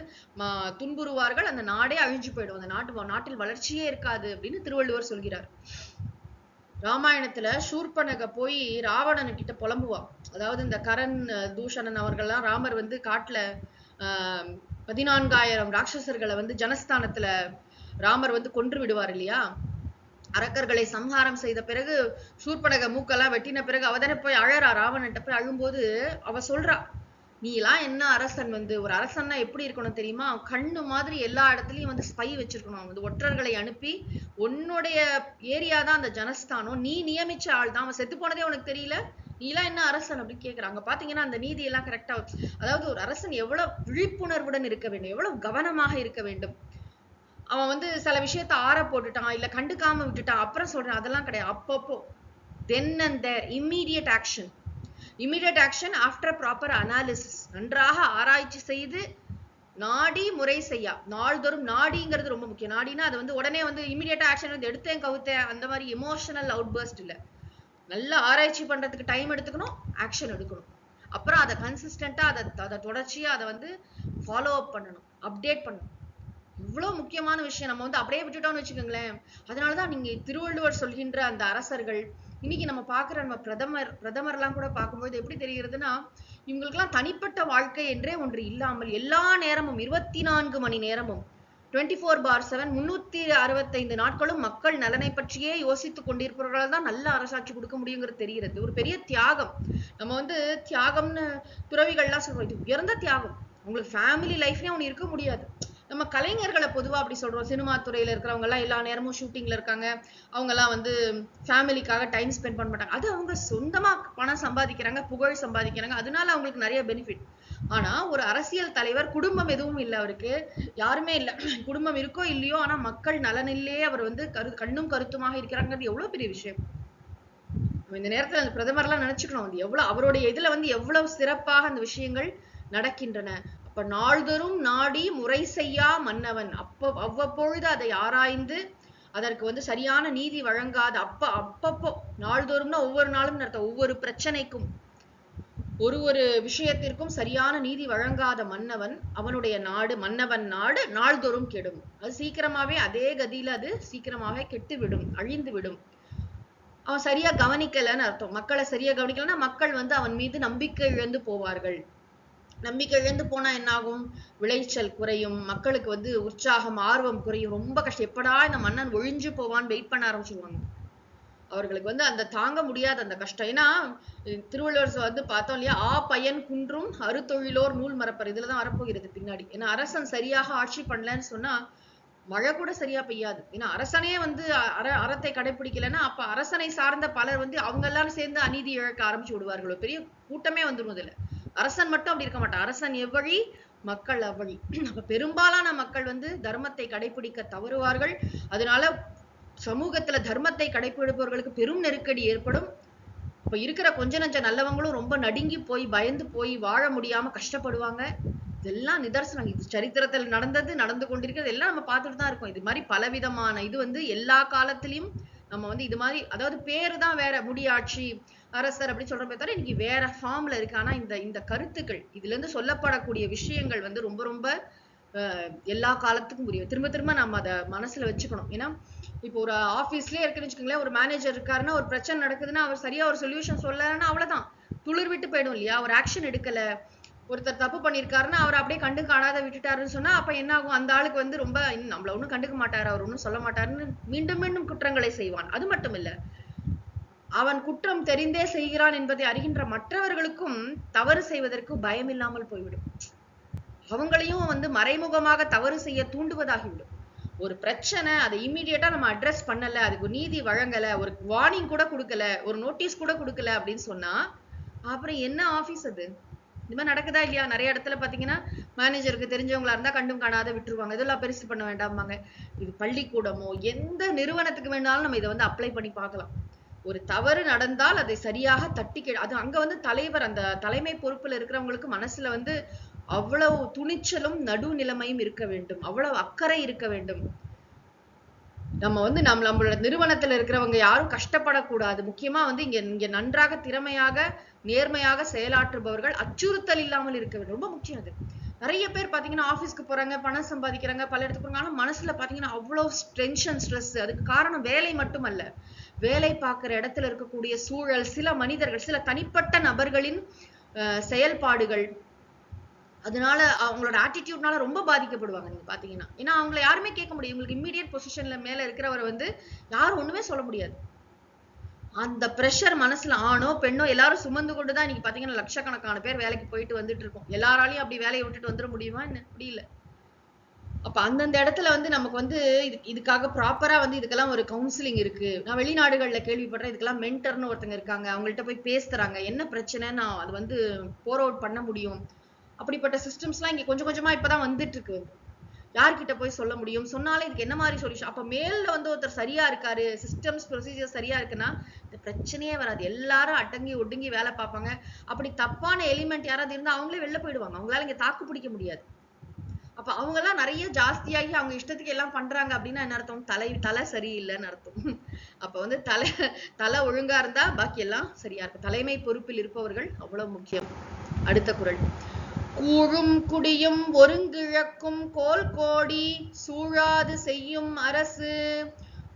துன்புறுவார்கள், அந்த நாடே அழிஞ்சு போயிடும், அந்த நாட்டில் வளர்ச்சியே இருக்காது அப்படின்னு திருவள்ளுவர் சொல்கிறார். ராமாயணத்துல சூர்பனக போய் ராவணன் கிட்ட புலம்புவா. அதாவது இந்த கரண், தூஷணன் அவர்கள்லாம் ராமர் வந்து காட்டுல 14,000 ராட்சசர்களை வந்து ஜனஸ்தானத்துல ராமர் வந்து கொன்று விடுவார் இல்லையா? அரக்கர்களை சம்ஹாரம் செய்த பிறகு சூர்பனக மூக்கெல்லாம் வெட்டின பிறகு அவதானே போய் அழறா, ராவணன்ட்ட போய் அழும்போது அவ சொல்றா, நீ எல்லாம் என்ன அரசன், வந்து ஒரு அரசன்னா எப்படி இருக்கணும் தெரியுமா? கண்ணு மாதிரி எல்லா இடத்துலயும் வந்து ஸ்பை வச்சிருக்கணும், வந்து ஒற்றர்களை அனுப்பி, உன்னுடைய ஏரியா தான் அந்த ஜனஸ்தானம், நீ நியமிச்ச ஆள் தான், அவன் செத்து போனதே உனக்கு தெரியல, நீ எல்லாம் என்ன அரசன் அப்படின்னு கேக்குறாங்க. பாத்தீங்கன்னா அந்த நீதி எல்லாம் கரெக்டா, அதாவது ஒரு அரசன் எவ்வளவு விழிப்புணர்வுடன் இருக்க வேண்டும், எவ்வளவு கவனமாக இருக்க வேண்டும். அவன் வந்து சில விஷயத்த ஆற போட்டுட்டான், இல்ல கண்டுக்காம விட்டுட்டான், அப்புறம் சொல்றான், அதெல்லாம் கிடையாது. அப்பப்போ then and there immediate action, immediate action after proper analysis, நன்றாக ஆராய்ச்சி செய்து நாடி முறை செய்யா. நாள்தோறும் நாடிங்கிறது ரொம்ப முக்கியம். நாடினா அது வந்து உடனே வந்து இமிடியேட்டா ஆக்ஷன் வந்து எடுத்தேன் கவுத்தேன் அந்த மாதிரி எமோஷனல் அவுட்பர்ஸ்ட் இல்ல. நல்லா ஆராய்ச்சி பண்றதுக்கு டைம் எடுத்துக்கணும், ஆக்ஷன் எடுக்கணும். அப்புறம் அதை கன்சிஸ்டன்டா அதை தொடர்ச்சியா அதை வந்து ஃபாலோ அப் பண்ணணும், அப்டேட் பண்ணணும். இவ்வளவு முக்கியமான விஷயம் நம்ம வந்து அப்படியே விட்டுட்டோம்னு வச்சுக்கோங்களேன். அதனாலதான் நீங்க திருவள்ளுவர் சொல்கின்ற அந்த அரசர்கள், இன்னைக்கு நம்ம பாக்குற நம்ம பிரதமர்லாம் கூட பார்க்கும்போது எப்படி தெரிகிறதுனா, இவங்களுக்கெல்லாம் தனிப்பட்ட வாழ்க்கை என்றே ஒன்று இல்லாமல் எல்லா நேரமும் 24 மணி நேரமும் 24/7 365 நாட்களும் மக்கள் நலனை பற்றியே யோசித்துக் கொண்டிருப்பவர்களால் தான் நல்ல அரசாட்சி கொடுக்க முடியுங்கிறது தெரிகிறது. ஒரு பெரிய தியாகம். நம்ம வந்து தியாகம்னு துறவிகள்லாம் சொல்றோம், இது உயர்ந்த தியாகம். உங்களுக்கு ஃபேமிலி லைஃப்லயே ஒண்ணு இருக்க முடியாது. நம்ம கலைஞர்களை பொதுவா அப்படி சொல்றோம். சினிமா துறையில இருக்கிறவங்க எல்லாம் எல்லா நேரமும் ஷூட்டிங்ல இருக்காங்க, அவங்க எல்லாம் வந்து ஃபேமிலிக்காக டைம் ஸ்பெண்ட் பண்ண மாட்டாங்க. அது அவங்க சொந்தமா பணம் சம்பாதிக்கிறாங்க, புகழ் சம்பாதிக்கிறாங்க, அதனால அவங்களுக்கு நிறைய பெனிஃபிட். ஆனா ஒரு அரசியல் தலைவர் குடும்பம் எதுவும் இல்லை, அவருக்கு யாருமே இல்லை, குடும்பம் இருக்கோ இல்லையோ, ஆனா மக்கள் நலனிலே அவர் வந்து கண்ணும் கருத்துமாக இருக்கிறாங்கிறது எவ்வளவு பெரிய விஷயம். இந்த நேரத்துல அந்த பிரதமர் எல்லாம் நினைச்சுக்கணும், அது எவ்வளவு அவருடைய இதுல வந்து எவ்வளவு சிறப்பாக அந்த விஷயங்கள் நடக்கின்றன. அப்ப நாள்தோறும் நாடி முறை செய்யா மன்னவன், அவ்வப்பொழுது அதை ஆராய்ந்து அதற்கு வந்து சரியான நீதி வழங்காத, அப்பப்போ நாள்தோறும்னா ஒவ்வொரு நாளும் நடத்த, ஒவ்வொரு பிரச்சனைக்கும் ஒரு விஷயத்திற்கும் சரியான நீதி வழங்காத மன்னவன், அவனுடைய நாடு, மன்னவன் நாடு நாள்தோறும் கெடும். அது சீக்கிரமாவே அதே கதியில அது சீக்கிரமாக கெட்டு விடும், அழிந்து விடும். அவன் சரியா கவனிக்கலன்னு அர்த்தம். மக்களை சரியா கவனிக்கலன்னா மக்கள் வந்து அவன் மீது நம்பிக்கை இழந்து போவார்கள். நம்பிக்கை இழந்து போனா என்ன ஆகும்? விளைச்சல் குறையும், மக்களுக்கு வந்து உற்சாகம், ஆர்வம் குறையும், ரொம்ப கஷ்டம். எப்படா இந்த மன்னன் ஒழிஞ்சு போவான்னு வெயிட் பண்ண ஆரம்பிச்சிருவாங்க. அவர்களுக்கு வந்து அந்த தாங்க முடியாத அந்த கஷ்டம். ஏன்னா திருவள்ளுவர் வந்து பார்த்தோம் இல்லையா, பயன் குன்றும் அறுத்தொழிலோர் நூல் மறப்பர், இதுலதான் வரப்போகிறது பின்னாடி. ஏன்னா அரசன் சரியாக ஆட்சி பண்ணலன்னு சொன்னா மழை கூட சரியா பெய்யாது. ஏன்னா அரசனே வந்து அறத்தை கடைபிடிக்கலன்னா அப்ப அரசனை சார்ந்த பலர் வந்து அவங்க எல்லாரும் சேர்ந்து அநீதி இழக்க ஆரம்பிச்சு விடுவார்களோ, பெரிய கூட்டமே வந்துடும் இதுல. அரசன் மட்டும் அப்படி இருக்க மாட்டான். அரசன் எவ்வழி, மக்கள் அவ்வழி. அப்ப பெரும்பாலான மக்கள் வந்து தர்மத்தை கடைபிடிக்க தவறுவார்கள். அதனால சமூகத்துல தர்மத்தை கடைபிடிப்பவர்களுக்கு பெரும் நெருக்கடி ஏற்படும். அப்ப இருக்கிற கொஞ்ச நஞ்ச நல்லவங்களும் ரொம்ப நடுங்கி போய் பயந்து போய் வாழ முடியாம கஷ்டப்படுவாங்க. இதெல்லாம் நிதர்சனம். இது சரித்திரத்தில் நடந்தது, நடந்து கொண்டிருக்கிறது, எல்லாம் நம்ம பார்த்துட்டு தான் இருக்கோம். இது மாதிரி பலவிதமான இது வந்து எல்லா காலத்திலயும் நம்ம வந்து இது மாதிரி, அதாவது பேரு தான் வேற, முடியாட்சி அரசர் அப்படி சொல்றப்ப தவிர இன்னைக்கு வேற ஃபார்ம்ல இருக்கு. ஆனா இந்த கருத்துக்கள், இதுல இருந்து சொல்லப்படக்கூடிய விஷயங்கள் வந்து ரொம்ப ரொம்ப எல்லா காலத்துக்கும் புரியும். திரும்ப திரும்ப நம்ம அதை மனசுல வச்சுக்கணும். ஏன்னா இப்போ ஒரு ஆபீஸ்லயே இருக்குன்னு வச்சுக்கோங்களேன், ஒரு மேனேஜர் இருக்காருன்னா, ஒரு பிரச்சனை நடக்குதுன்னா அவர் சரியா ஒரு சொல்யூஷன் சொல்லலைன்னா அவ்வளவுதான், துளிர் விட்டு போயிடும் இல்லையா? ஒரு ஆக்ஷன் எடுக்கல, ஒருத்தர் தப்பு பண்ணிருக்காருன்னா அவர் அப்படியே கண்டு காணாத விட்டுட்டாருன்னு சொன்னா அப்ப என்ன ஆகும்? அந்த ஆளுக்கு வந்து ரொம்ப நம்மள ஒண்ணும் கண்டுக்க மாட்டாரு, அவர் ஒண்ணும் சொல்ல மாட்டாருன்னு மீண்டும் மீண்டும் குற்றங்களை செய்வான். அது மட்டும் இல்ல, அவன் குற்றம் தெரிந்தே செய்கிறான் என்பதை அறிகின்ற மற்றவர்களுக்கும் தவறு செய்வதற்கு பயம் இல்லாமல் போய்விடும். அவங்களையும் வந்து மறைமுகமாக தவறு செய்ய தூண்டுவதாகிவிடும். ஒரு பிரச்சனை, அதை இம்மீடியட்டா நம்ம அட்ரஸ் பண்ணல, அதுக்கு நீதி வழங்கல, ஒரு வார்னிங் கூட கொடுக்கல, ஒரு நோட்டீஸ் கூட கொடுக்கல அப்படின்னு சொன்னா அப்புறம் என்ன ஆபீஸ் அது? இந்த மாதிரி நடக்குதா இல்லையா? நிறைய இடத்துல பாத்தீங்கன்னா மேனேஜருக்கு தெரிஞ்சவங்களா இருந்தா கண்டும் காணாத விட்டுருவாங்க. இதெல்லாம் பெருசு பண்ண வேண்டாமாங்க. இது பள்ளிக்கூடமோ எந்த நிறுவனத்துக்கு வேணாலும் நம்ம இதை வந்து அப்ளை பண்ணி பார்க்கலாம். ஒரு தவறு நடந்தால் அதை சரியாக தட்டி அது அங்க வந்து தலைவர் அந்த தலைமை பொறுப்புல இருக்கிறவங்களுக்கு மனசுல வந்து அவ்வளவு துணிச்சலும் நடுநிலைமையும் இருக்க வேண்டும். அவ்வளவு அக்கறை இருக்க வேண்டும். நம்ம வந்து நம்மளோட நிறுவனத்துல இருக்கிறவங்க யாரும் கஷ்டப்படக்கூடாது. முக்கியமா வந்து இங்க நன்றாக திறமையாக நேர்மையாக செயலாற்றுபவர்கள் அச்சுறுத்தல் இல்லாமல் இருக்க வேண்டும். ரொம்ப முக்கியம் அது. நிறைய பேர் பாத்தீங்கன்னா ஆபீஸ்க்கு போறாங்க, பணம் சம்பாதிக்கிறாங்க, பல இடத்துக்கு போறாங்க. ஆனா மனசுல பாத்தீங்கன்னா அவ்வளவு டென்ஷன், ஸ்ட்ரெஸ். அதுக்கு காரணம் வேலை மட்டுமல்ல. வேலை பார்க்கிற இடத்துல இருக்கக்கூடிய சூழல், சில மனிதர்கள், சில தனிப்பட்ட நபர்களின் செயல்பாடுகள், அதனால அவங்களோட ஆட்டிடியூட்னால ரொம்ப பாதிக்கப்படுவாங்க நீங்க பாத்தீங்கன்னா. ஏன்னா அவங்களை யாருமே கேட்க முடியும். உங்களுக்கு இம்மீடியட் பொசிஷன்ல மேல இருக்கிறவரை வந்து யாரும் ஒண்ணுமே சொல்ல முடியாது. அந்த பிரஷர் மனசுல ஆணோ பெண்ணோ எல்லாரும் சுமந்து கொண்டுதான் இன்னைக்கு பாத்தீங்கன்னா லட்சக்கணக்கான பேர் வேலைக்கு போயிட்டு வந்துட்டு இருக்கோம். எல்லாராலையும் அப்படி வேலையை விட்டுட்டு வந்துட முடியுமா என்ன? முடியல. அப்ப அந்தந்த இடத்துல வந்து நமக்கு வந்து இதுக்காக ப்ராப்பரா வந்து இதுக்கெல்லாம் ஒரு கவுன்சிலிங் இருக்கு. நான் வெளிநாடுகள்ல கேள்விப்படுறேன், இதுக்கெல்லாம் மென்டர்னு ஒருத்தங்க இருக்காங்க. அவங்கள்ட்ட போய் பேசுறாங்க. என்ன பிரச்சனைன்னு நான் அது வந்து போர் அவுட் பண்ண முடியும். அப்படிப்பட்ட சிஸ்டம்ஸ் எல்லாம் இங்க கொஞ்சம் கொஞ்சமா இப்பதான் வந்துட்டு இருக்கு. யார்கிட்ட போய் சொல்ல முடியும்? சொன்னாலே இதுக்கு என்ன மாதிரி சொல்யூஷன்? அப்ப மேல வந்து ஒருத்தர் சரியா இருக்காரு, சிஸ்டம்ஸ் ப்ரொசீஜர் சரியா இருக்குன்னா இந்த பிரச்சனையே வராது. எல்லாரும் அடங்கி ஒடுங்கி வேலை பார்ப்பாங்க. அப்படி தப்பான எலிமெண்ட் யாராவது இருந்தா அவங்களே வெளில போயிடுவாங்க. அவங்களால இங்க தாக்கு பிடிக்க முடியாது. அப்ப அவங்க எல்லாம் நிறைய ஜாஸ்தியாகி அவங்க இஷ்டத்துக்கு எல்லாம் பண்றாங்க அப்படின்னா என்ன அர்த்தம்? தலை சரியில்லைன்னு அர்த்தம். அப்ப வந்து தலை ஒழுங்கா இருந்தா பாக்கி எல்லாம் சரியா இருக்கும். தலைமை பொறுப்பில் இருப்பவர்கள் அவ்வளவு முக்கியம். அடுத்த குறள். கூழும் குடியும் ஒருங்கிழக்கும் கோல் கோடி சூழாது செய்யும் அரசு.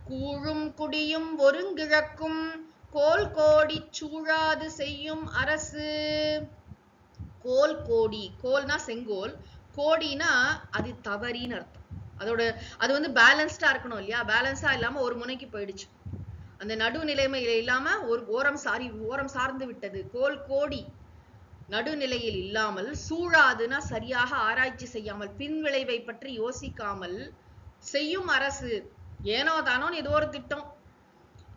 கூழும் குடியும் ஒருங்கிழக்கும் கோல் கோடி சூழாது செய்யும் அரசு. கோல் கோடி, கோல்னா செங்கோல், கோடினா அது தவறின்னு அர்த்தம். அது வந்து பேலன்ஸ்டா இருக்கணும் இல்லையா? பேலன்ஸா இல்லாம ஒரு முனைக்கு போயிடுச்சு. அந்த நடுநிலைமையில இல்லாம ஒரு ஓரம் சார்ந்து விட்டது. கோல் கோடி நடுநிலையில் இல்லாமல், சூழாதுன்னா சரியாக ஆராய்ச்சி செய்யாமல், பின் விளைவை பற்றி யோசிக்காமல் செய்யும் அரசு. ஏனோ தானோன்னு ஏதோ ஒரு திட்டம்.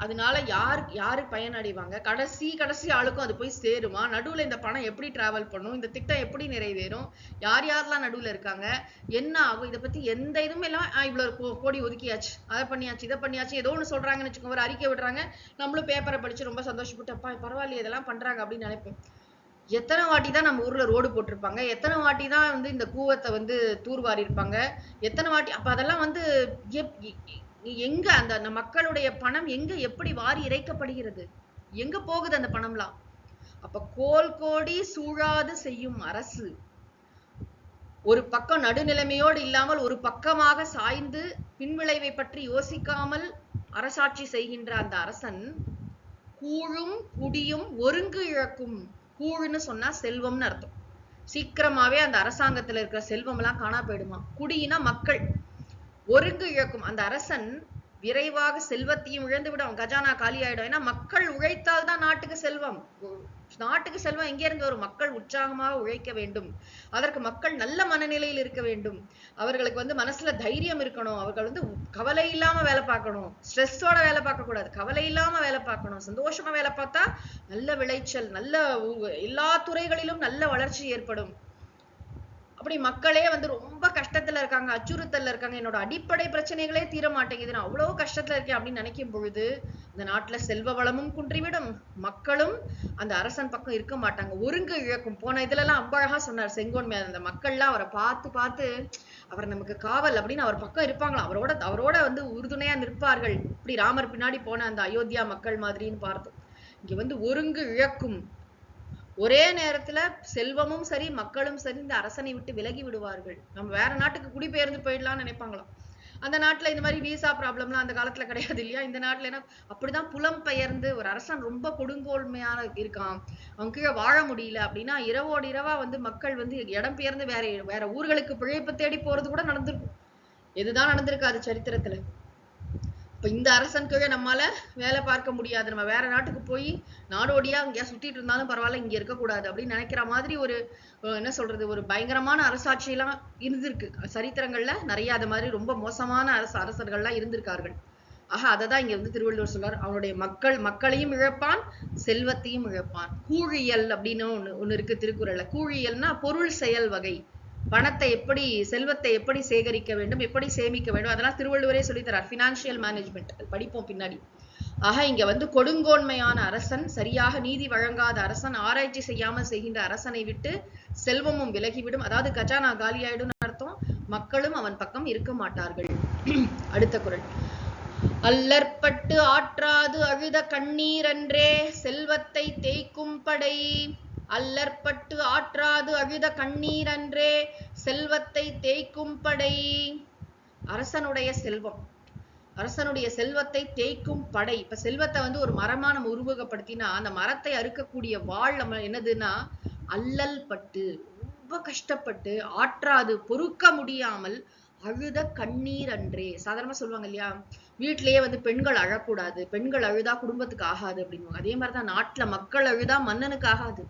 அதனால யாரு பயனடைவாங்க? கடைசி ஆளுக்கும் அது போய் சேருமா? நடுவுல இந்த பணம் எப்படி டிராவல் பண்ணும்? இந்த திட்டம் எப்படி நிறைவேறும்? யாரெல்லாம் நடுவுல இருக்காங்க? என்ன ஆகும்? இதை பத்தி எந்த இதுவுமே இல்லாம இவ்வளவு கோடி ஒதுக்கியாச்சு, அதை பண்ணியாச்சு, இதை பண்ணியாச்சு, ஏதோ ஒண்ணு சொல்றாங்கன்னு வச்சுக்கோங்க, ஒரு அறிக்கை விடுறாங்க. நம்மளும் பேப்பரை படிச்சு ரொம்ப சந்தோஷப்பட்டு அப்பா பரவாயில்லையே இதெல்லாம் பண்றாங்க அப்படின்னு நினைப்போம். எத்தனை வாட்டி தான் நம்ம ஊர்ல ரோடு போட்டிருப்பாங்க, எத்தனை வாட்டி தான் வந்து இந்த கூவத்தை வந்து தூர்வாரி இருப்பாங்க, எத்தனை வாட்டி. அப்ப அதெல்லாம் வந்து எங்க அந்த மக்களுடைய பணம் எங்க எப்படி வாரி இறைக்கப்படுகிறது? எங்க போகுது அந்த பணம்லாம்? அப்ப கோல் கோடி சூழாது செய்யும் அரசு. ஒரு பக்கம் நடுநிலைமையோடு இல்லாமல் ஒரு பக்கமாக சாய்ந்து பின்விளைவை பற்றி யோசிக்காமல் அரசாட்சி செய்கின்ற அந்த அரசன் கூழும் குடியும் ஒருங்கு இழக்கும். கூழுன்னு சொன்னா செல்வம்னு அர்த்தம். சீக்கிரமாவே அந்த அரசாங்கத்துல இருக்கிற செல்வம் எல்லாம் காணா போயிடுமா. குடியினா மக்கள். ஒருங்கு இழக்கும். அந்த அரசன் விரைவாக செல்வத்தையும் இழந்து விடும். கஜானா காலி ஆயிடும். ஏன்னா மக்கள் உழைத்தால் தான் நாட்டுக்கு செல்வம். நாட்டுக்கு செல்வம் எங்கே இருந்து வரும்? மக்கள் உற்சாகமாக உழைக்க வேண்டும். அதற்கு மக்கள் நல்ல மனநிலையில் இருக்க வேண்டும். அவர்களுக்கு வந்து மனசுல தைரியம் இருக்கணும். அவர்கள் வந்து கவலை இல்லாம வேலை பார்க்கணும். ஸ்ட்ரெஸ்ஸோட வேலை பார்க்க கூடாது. கவலை இல்லாம வேலை பார்க்கணும். சந்தோஷமா வேலை பார்த்தா நல்ல விளைச்சல், நல்ல எல்லா துறைகளிலும் நல்ல வளர்ச்சி ஏற்படும். அப்படி மக்களே வந்து ரொம்ப கஷ்டத்துல இருக்காங்க, அச்சுறுத்தல்ல இருக்காங்க, என்னோட அடிப்படை பிரச்சனைகளே தீர மாட்டேங்குது, நான் அவ்வளவு கஷ்டத்துல இருக்கேன் அப்படின்னு நினைக்கும் பொழுது இந்த நாட்டுல செல்வ வளமும் குன்றிவிடும், மக்களும் அந்த அரசன் பக்கம் இருக்க மாட்டாங்க. ஒருங்கு இழக்கும். போன இதுல எல்லாம் ரொம்ப அழகா சொன்னார் செங்கோன்மை. அந்த மக்கள்லாம் அவரை பார்த்து அவர் நமக்கு காவல் அப்படின்னு அவர் பக்கம் இருப்பாங்களாம். அவரோட வந்து உறுதுணையா நிற்பார்கள். இப்படி ராமர் பின்னாடி போன அந்த அயோத்தியா மக்கள் மாதிரின்னு பார்த்தோம். இங்க வந்து ஒருங்கு இழக்கும். ஒரே நேரத்துல செல்வமும் சரி மக்களும் சரி இந்த அரசனை விட்டு விலகி விடுவார்கள். நம்ம வேற நாட்டுக்கு குடிபெயர்ந்து போயிடலாம்னு நினைப்பாங்களாம். அந்த நாட்டுல இந்த மாதிரி விசா ப்ராப்ளம்லாம் அந்த காலத்துல கிடையாது இல்லையா? இந்த நாட்டுல என்ன அப்படிதான் புலம் பெயர்ந்து ஒரு அரசன் ரொம்ப கொடுங்கோன்மையான இருக்கான், அவன் கீழே வாழ முடியல அப்படின்னா இரவோடு இரவா வந்து மக்கள் வந்து இடம் பெயர்ந்து வேற ஊர்களுக்கு பிழைப்பு தேடி போறது கூட நடந்திருக்கும். எதுதான் நடந்திருக்காது சரித்திரத்துல. இப்ப இந்த அரசன் கீழே நம்மால வேலை பார்க்க முடியாது, நம்ம வேற நாட்டுக்கு போய் நாடோடியா அங்கேயா சுத்திட்டு இருந்தாலும் பரவாயில்ல, இங்க இருக்கக்கூடாது அப்படின்னு நினைக்கிற மாதிரி ஒரு என்ன சொல்றது, ஒரு பயங்கரமான அரசாட்சியெல்லாம் இருந்திருக்கு. சரித்திரங்கள்ல நிறைய அது மாதிரி ரொம்ப மோசமான அரசர்கள்லாம் இருந்திருக்கார்கள். ஆக அததான் இங்க வந்து திருவள்ளுவர் சொல்றார். அவனுடைய மக்களையும் இழப்பான், செல்வத்தையும் இழப்பான். கூழியல் அப்படின்னு ஒண்ணு இருக்கு திருக்குறள்ல. கூழியல்னா பொருள் செயல் வகை. பணத்தை எப்படி, செல்வத்தை எப்படி சேகரிக்க வேண்டும், எப்படி சேமிக்க வேண்டும், அதெல்லாம் திருவள்ளுவரே சொல்லித்தரார். பினான்சியல் மேனேஜ்மெண்ட் படிப்போம் பின்னாடி. ஆக இங்க வந்து கொடுங்கோன்மையான அரசன், சரியாக நீதி வழங்காத அரசன், ஆராய்ச்சி செய்யாமல் செய்கின்ற அரசனை விட்டு செல்வமும் விலகிவிடும். அதாவது கஜானா காலியாயிடும் அர்த்தம். மக்களும் அவன் பக்கம் இருக்க மாட்டார்கள். அடுத்த குறள். அல்லற்பட்டு ஆற்றாது அழுத கண்ணீரன்றே செல்வத்தை தேய்க்கும் படை. அல்லற்பட்டு ஆற்றாது அழுத கண்ணீரன்றே செல்வத்தை தேய்க்கும் படை. அரசனுடைய செல்வம், அரசனுடைய செல்வத்தை தேய்க்கும் படை. இப்ப செல்வத்தை வந்து ஒரு மரமா நம்ம உருவகப்படுத்தினா, அந்த மரத்தை அறுக்கக்கூடிய வாள் நம்ம என்னதுன்னா அல்லல் பட்டு, ரொம்ப கஷ்டப்பட்டு, ஆற்றாது பொறுக்க முடியாமல் அழுத கண்ணீர் அன்றே. சாதாரணமா சொல்லுவாங்க இல்லையா, வீட்டிலேயே வந்து பெண்கள் அழக்கூடாது, பெண்கள் அழுதா குடும்பத்துக்கு ஆகாது அப்படின்னு. அதே மாதிரிதான் நாட்டுல மக்கள் அழுதா மன்னனுக்கு ஆகாது.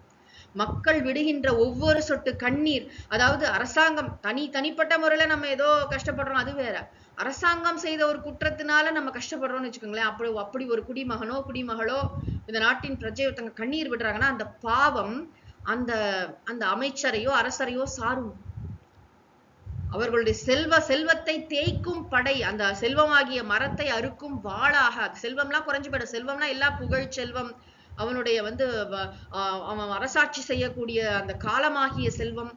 மக்கள் விடுகின்ற ஒவ்வொரு சொட்டு கண்ணீர், அதாவது அரசாங்கம் தனிப்பட்ட முறையில நம்ம ஏதோ கஷ்டப்படுறோம் அது வேற. அரசாங்கம் செய்த ஒரு குற்றத்தினால நம்ம கஷ்டப்படுறோம்னு வச்சுக்கோங்களேன். அப்படி ஒரு குடிமகனோ குடிமகளோ இந்த நாட்டின் பிரஜை ஒருத்தங்க கண்ணீர் விடுறாங்கன்னா அந்த பாவம் அந்த அந்த அமைச்சரையோ அரசரையோ சாரும். அவர்களுடைய செல்வத்தை தேய்க்கும் படை, அந்த செல்வமாகிய மரத்தை அறுக்கும் வாளாக. செல்வம்லாம் குறைஞ்சு போயிடும். செல்வம்னா எல்லா புகழ் செல்வம், அவனுடைய வந்து அவன் அரசாட்சி செய்யக்கூடிய அந்த காலமாகிய செல்வம்,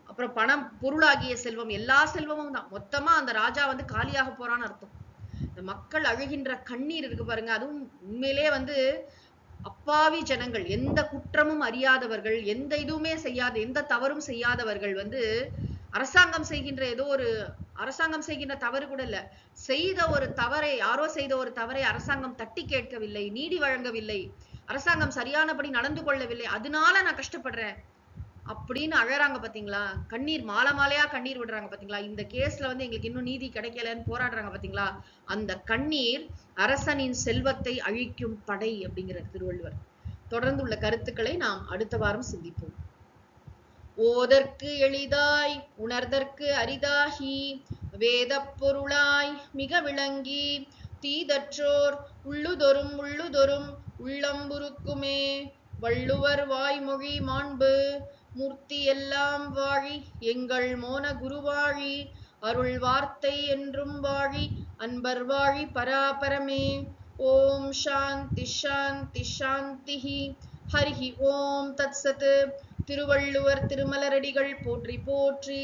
அப்புறம் பணம் பொருளாகிய செல்வம், எல்லா செல்வமும் தான். மொத்தமா அந்த ராஜா வந்து காலியாக போறான்னு அர்த்தம். இந்த மக்கள் அழுகின்ற கண்ணீர் இருக்கு பாருங்க, அதுவும் உண்மையிலே வந்து அப்பாவி ஜனங்கள், எந்த குற்றமும் அறியாதவர்கள், எந்த இதுவுமே செய்யாத, எந்த தவறும் செய்யாதவர்கள் வந்து அரசாங்கம் செய்கின்ற ஏதோ ஒரு அரசாங்கம் செய்கின்ற தவறு கூட இல்ல, செய்த ஒரு தவறை, யாரோ செய்த ஒரு தவறை அரசாங்கம் தட்டி கேட்கவில்லை, நீதி வழங்கவில்லை, அரசாங்கம் சரியானபடி நடந்து கொள்ளவில்லை, அதனால நான் கஷ்டப்படுறேன் அப்படின்னு அழறாங்க பாத்தீங்களா. கண்ணீர் மாலையா கண்ணீர் விடுறாங்க பாத்தீங்களா. இந்த கேஸ்ல வந்து எங்களுக்கு இன்னும் நீதி கிடைக்கலன்னு போராடுறாங்க பாத்தீங்களா. அந்த கண்ணீர் அரசனின் செல்வத்தை அழிக்கும் படை அப்படிங்கிற திருவள்ளுவர். தொடர்ந்து உள்ள கருத்துக்களை நாம் அடுத்த வாரம் சிந்திப்போம். ஓதற்கு எளிதாய் உணர்தற்கு அரிதாகி வேதப் பொருளாய் மிக விளங்கி தீதற்றோர் உள்ளுதொரும் உள்ளம்புருக்குமே வள்ளுவர் வாய்மொழி மாண்பு மூர்த்தி எல்லாம் வாழி எங்கள் மோன குருவாழி அருள் வார்த்தை என்றும் வாழி அன்பர் வாழி பராபரமே. ஓம் சாந்தி சாந்தி சாந்திஹி. ஹரிஹி ஓம் தத்சத். திருவள்ளுவர் திருமலரடிகள் போற்றி போற்றி.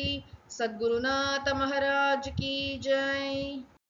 சத்குருநாத மகாராஜ் கி ஜெய்.